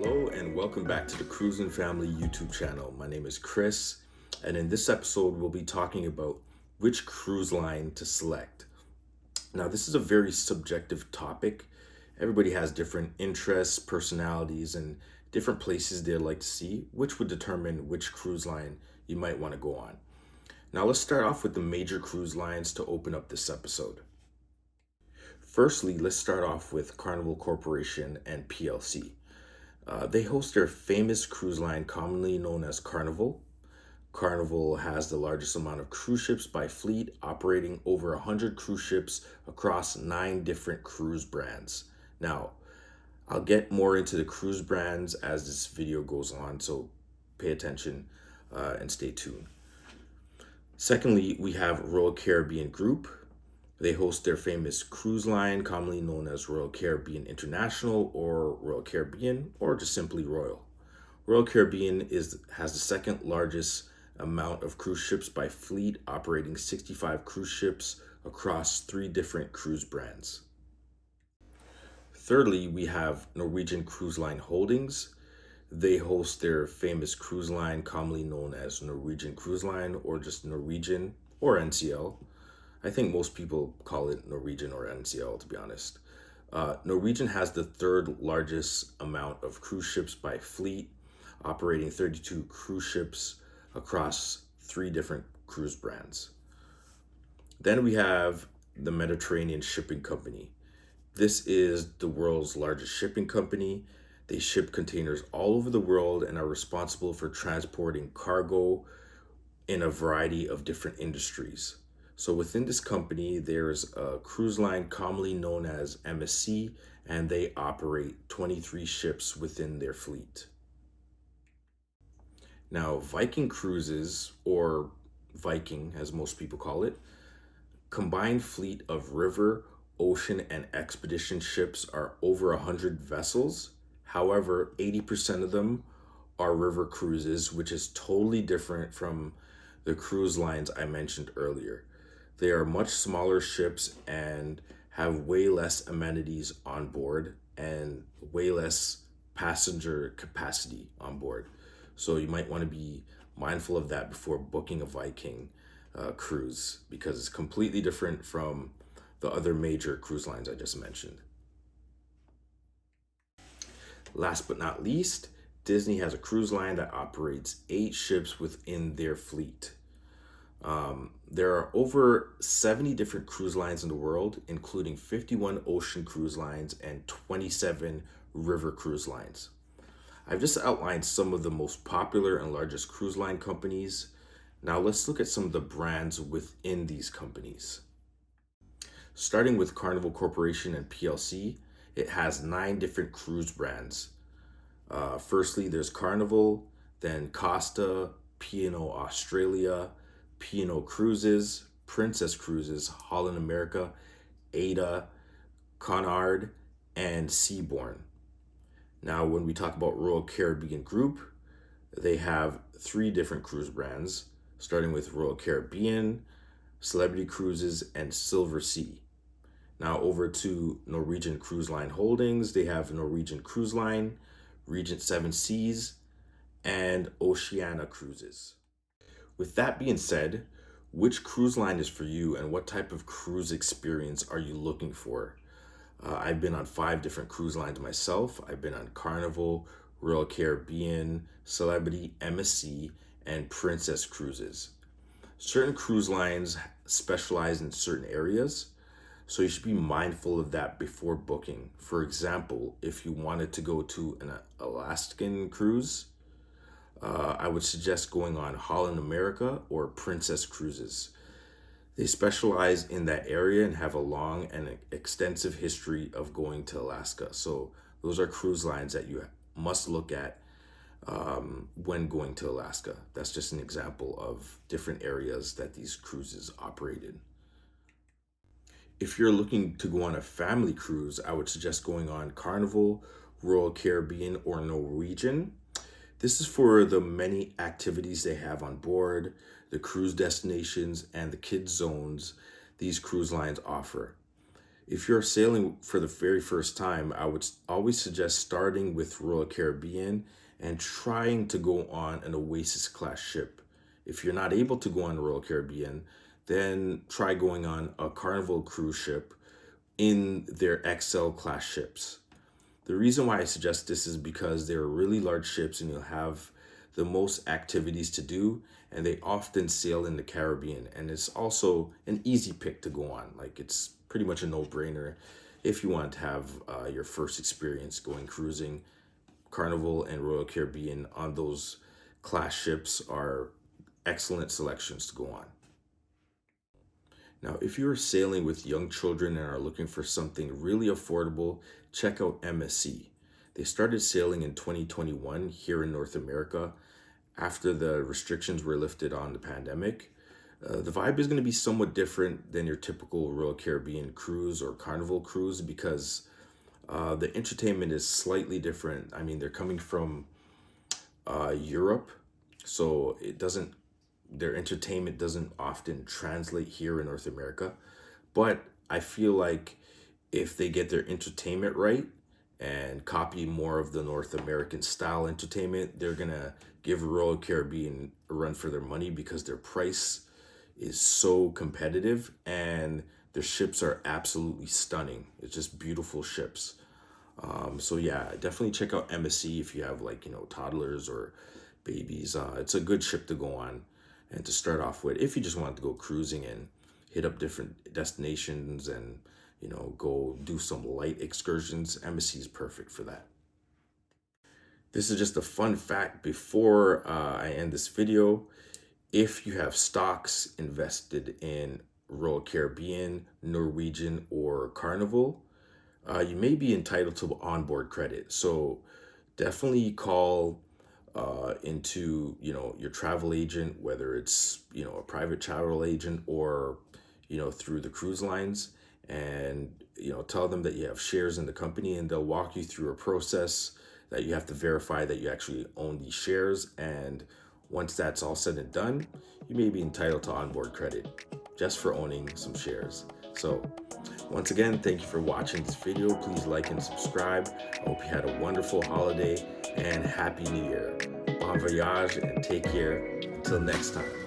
Hello and welcome back to the Cruis'n Family YouTube channel. My name is Chris, and in this episode we'll be talking about which cruise line to select. Now, this is a very subjective topic. Everybody has different interests, personalities, and different places they'd like to see, which would determine which cruise line you might want to go on. Now, let's start off with the major cruise lines to open up this episode. Firstly, let's start off with Carnival Corporation and PLC. They host their famous cruise line, commonly known as Carnival. Carnival has the largest amount of cruise ships by fleet, operating over 100 cruise ships across 9 different cruise brands. Now, I'll get more into the cruise brands as this video goes on, so pay attention and stay tuned. Secondly, we have Royal Caribbean Group. They host their famous cruise line, commonly known as Royal Caribbean International or Royal Caribbean, or just simply Royal. Royal Caribbean has the second largest amount of cruise ships by fleet, operating 65 cruise ships across 3 different cruise brands. Thirdly, we have Norwegian Cruise Line Holdings. They host their famous cruise line, commonly known as Norwegian Cruise Line or just Norwegian or NCL. I think most people call it Norwegian or NCL, to be honest. Norwegian has the third largest amount of cruise ships by fleet, operating 32 cruise ships across 3 different cruise brands. Then we have the Mediterranean Shipping Company. This is the world's largest shipping company. They ship containers all over the world and are responsible for transporting cargo in a variety of different industries. So within this company, there's a cruise line commonly known as MSC, and they operate 23 ships within their fleet. Now, Viking Cruises, or Viking as most people call it, combined fleet of river, ocean, and expedition ships are over 100 vessels. However, 80% of them are river cruises, which is totally different from the cruise lines I mentioned earlier. They are much smaller ships and have way less amenities on board and way less passenger capacity on board. So you might want to be mindful of that before booking a Viking cruise, because it's completely different from the other major cruise lines I just mentioned. Last but not least, Disney has a cruise line that operates 8 ships within their fleet. There are over 70 different cruise lines in the world, including 51 ocean cruise lines and 27 river cruise lines. I've just outlined some of the most popular and largest cruise line companies. Now let's look at some of the brands within these companies. Starting with Carnival Corporation and PLC, it has 9 different cruise brands. Firstly, there's Carnival, then Costa, P&O Australia, P&O Cruises, Princess Cruises, Holland America, Ada, Cunard, and Seabourn. Now, when we talk about Royal Caribbean Group, they have 3 different cruise brands, starting with Royal Caribbean, Celebrity Cruises, and Silver Sea. Now over to Norwegian Cruise Line Holdings, they have Norwegian Cruise Line, Regent Seven Seas, and Oceania Cruises. With that being said, which cruise line is for you and what type of cruise experience are you looking for? I've been on 5 different cruise lines myself. I've been on Carnival, Royal Caribbean, Celebrity, MSC, and Princess Cruises. Certain cruise lines specialize in certain areas, so you should be mindful of that before booking. For example, if you wanted to go to an Alaskan cruise, I would suggest going on Holland America or Princess Cruises. They specialize in that area and have a long and extensive history of going to Alaska. So those are cruise lines that you must look at when going to Alaska. That's just an example of different areas that these cruises operate in. If you're looking to go on a family cruise, I would suggest going on Carnival, Royal Caribbean, or Norwegian. This is for the many activities they have on board, the cruise destinations, and the kids zones these cruise lines offer. If you're sailing for the very first time, I would always suggest starting with Royal Caribbean and trying to go on an Oasis class ship. If you're not able to go on Royal Caribbean, then try going on a Carnival cruise ship in their XL class ships. The reason why I suggest this is because they're really large ships and you'll have the most activities to do, and they often sail in the Caribbean. And it's also an easy pick to go on. Like, it's pretty much a no-brainer if you want to have your first experience going cruising. Carnival and Royal Caribbean on those class ships are excellent selections to go on. Now, if you're sailing with young children and are looking for something really affordable, check out MSC. They started sailing in 2021 here in North America after the restrictions were lifted on the pandemic. The vibe is going to be somewhat different than your typical Royal Caribbean cruise or Carnival cruise because the entertainment is slightly different. I mean, they're coming from Europe, so their entertainment doesn't often translate here in North America. But I feel like if they get their entertainment right and copy more of the North American style entertainment, they're gonna give Royal Caribbean a run for their money because their price is so competitive and their ships are absolutely stunning. It's just beautiful ships. So yeah, definitely check out MSC if you have toddlers or babies. It's a good ship to go on and to start off with if you just want to go cruising and hit up different destinations and go do some light excursions. MSC is perfect for that. This is just a fun fact before I end this video. If you have stocks invested in Royal Caribbean, Norwegian, or Carnival, you may be entitled to onboard credit. So definitely call into your travel agent, whether it's a private travel agent or through the cruise lines, and tell them that you have shares in the company, and they'll walk you through a process that you have to verify that you actually own these shares. And once that's all said and done, you may be entitled to onboard credit just for owning some shares. So once again, thank you for watching this video. Please like and subscribe. I hope you had a wonderful holiday and Happy New Year. Bon voyage and take care. Until next time.